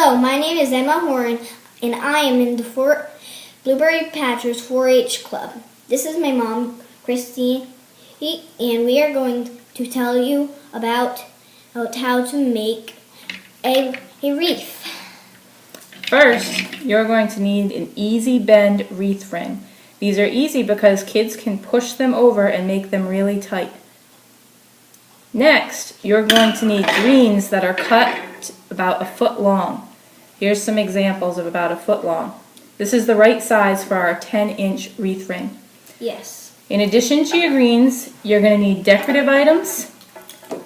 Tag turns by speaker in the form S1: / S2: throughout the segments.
S1: Hello, my name is Emma Horan, and I am in the Blueberry Patchers 4-H Club. This is my mom, Christine, and we are going to tell you about how to make a wreath.
S2: First, you're going to need an easy bend wreath ring. These are easy because kids can push them over and make them really tight. Next, you're going to need greens that are cut about 1 foot long. Here's some examples of about 1 foot long. This is the right size for our 10-inch wreath ring.
S1: Yes.
S2: In addition to your greens, you're going to need decorative items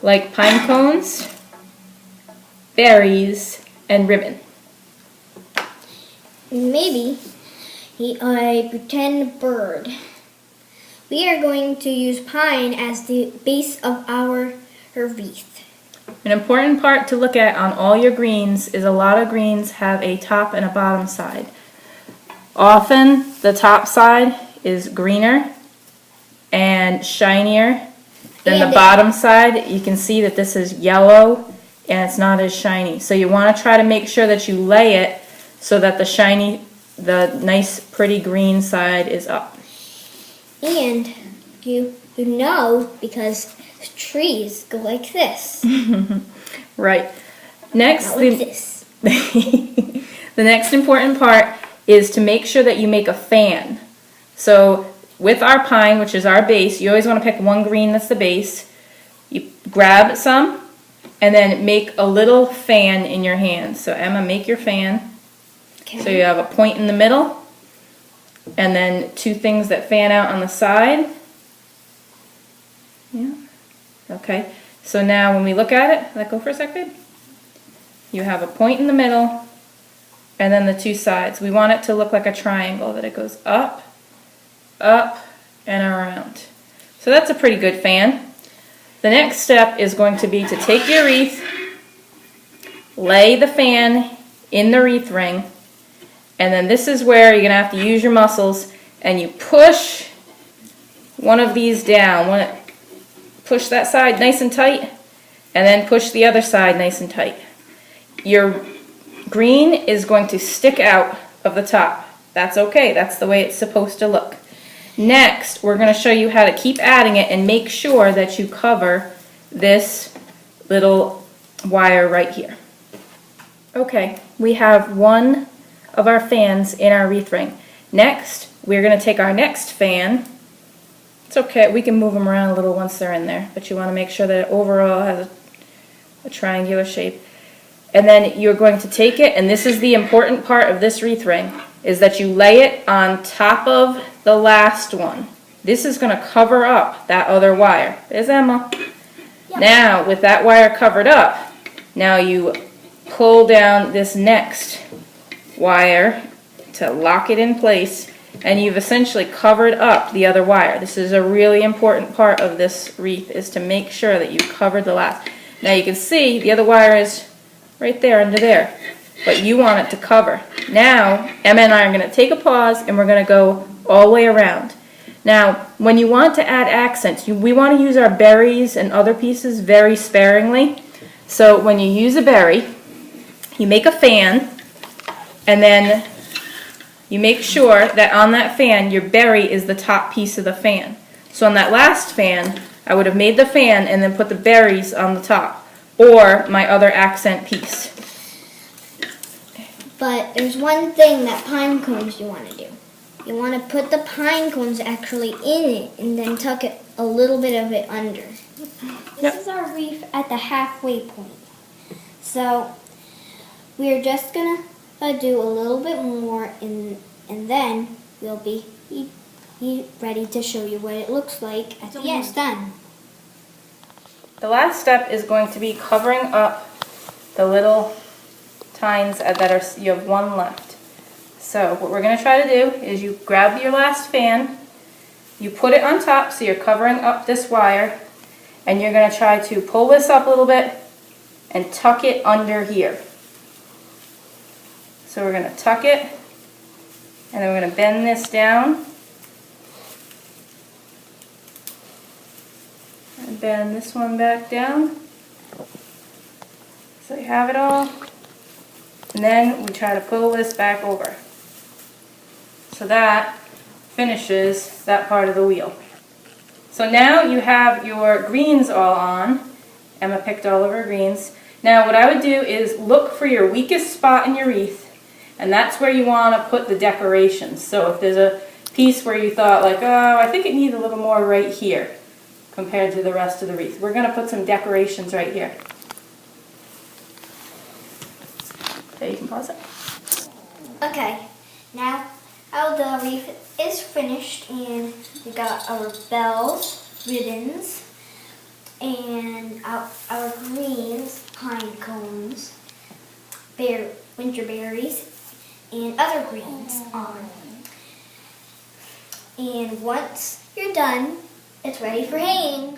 S2: like pine cones, berries, and ribbon.
S1: Maybe a pretend bird. We are going to use pine as the base of our wreath.
S2: An important part to look at on all your greens is a lot of greens have a top and a bottom side. Often the top side is greener and shinier than the bottom side. You can see that this is yellow and it's not as shiny. So you want to try to make sure that you lay it so that the nice pretty green side is up.
S1: And you know, because trees go like this.
S2: Right. Next,
S1: Not like this.
S2: the next important part is to make sure that you make a fan. So with our pine, which is our base, you always want to pick one green that's the base. You grab some and then make a little fan in your hand. So Emma, make your fan.
S1: Okay.
S2: So you have a point in the middle and then 2 things that fan out on the side. Yeah. Okay. So now when we look at it, let go for a sec, babe. You have a point in the middle and then the 2 sides. We want it to look like a triangle, that it goes up, up, and around. So that's a pretty good fan. The next step is going to be to take your wreath, lay the fan in the wreath ring, and then this is where you're going to have to use your muscles, and you push one of these down. Push that side nice and tight, and then push the other side nice and tight. Your green is going to stick out of the top. That's okay. That's the way it's supposed to look. Next, we're going to show you how to keep adding it and make sure that you cover this little wire right here. Okay, we have one of our fans in our wreath ring. Next, we're going to take our next fan. It's okay, we can move them around a little once they're in there, but you want to make sure that it overall has a triangular shape. And then you're going to take it, and this is the important part of this wreath ring, is that you lay it on top of the last one. This is going to cover up that other wire. There's Emma. Yep. Now, with that wire covered up, now you pull down this next wire to lock it in place, and you've essentially covered up the other wire. This is a really important part of this wreath, is to make sure that you covered the last. Now you can see the other wire is right there under there, but you want it to cover. Now Emma and I are going to take a pause and we're going to go all the way around. Now when you want to add accents, we want to use our berries and other pieces very sparingly. So when you use a berry, you make a fan, and then you make sure that on that fan, your berry is the top piece of the fan. So on that last fan, I would have made the fan and then put the berries on the top, or my other accent piece.
S1: But there's one thing that pine cones you want to do. You want to put the pine cones actually in it and then tuck it a little bit of it under. This is our wreath at the halfway point. So we're just going to do a little bit more, and then we'll be ready to show you what it looks like at the end. It's done.
S2: The last step is going to be covering up the little tines that you have one left. So what we're going to try to do is you grab your last fan, you put it on top so you're covering up this wire, and you're going to try to pull this up a little bit and tuck it under here. So we're going to tuck it, and then we're going to bend this down, and bend this one back down. So you have it all. And then we try to pull this back over. So that finishes that part of the wheel. So now you have your greens all on. Emma picked all of her greens. Now what I would do is look for your weakest spot in your wreath, and that's where you want to put the decorations. So if there's a piece where you thought like, oh, I think it needs a little more right here compared to the rest of the wreath, we're going to put some decorations right here. Okay, you can pause it.
S1: Okay, now the wreath is finished, and we got our bells, ribbons, and our greens, pine cones, winter berries, and other greens on. And once you're done, it's ready for hanging.